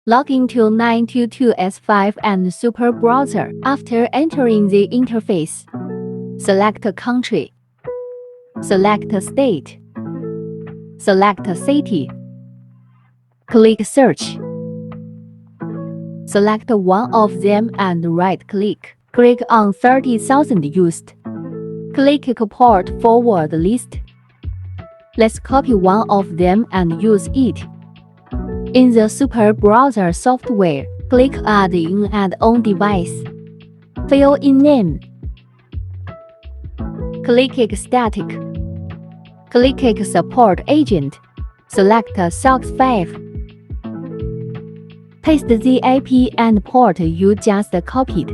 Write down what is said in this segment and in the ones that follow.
Log into 922S5 and SuperBrowser. After entering the interface, select country, select state, select city, click search. Select one of them and right-click. Click on 30,000 used. Click Export Forward List. Let's copy one of them and use it. In the SuperBrowser software, click Add in Add-on Device. Fill in name. Click Static. Click Support Agent. Select SOX 5. Paste the IP and port you just copied.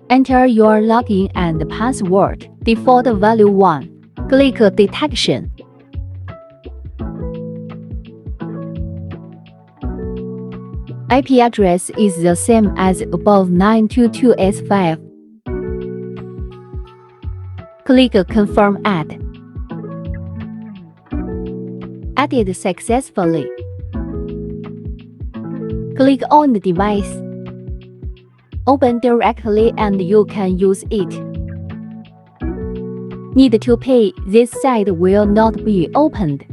Enter your login and password. Default value 1. Click Detection. IP address is the same as above 922S5. Click Confirm Add. Added successfully. Click on the device. Open directly and you can use it. Need to pay, this site will not be opened.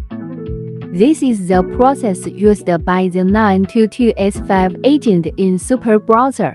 This is the process used by the 922S5 agent in SuperBrowser.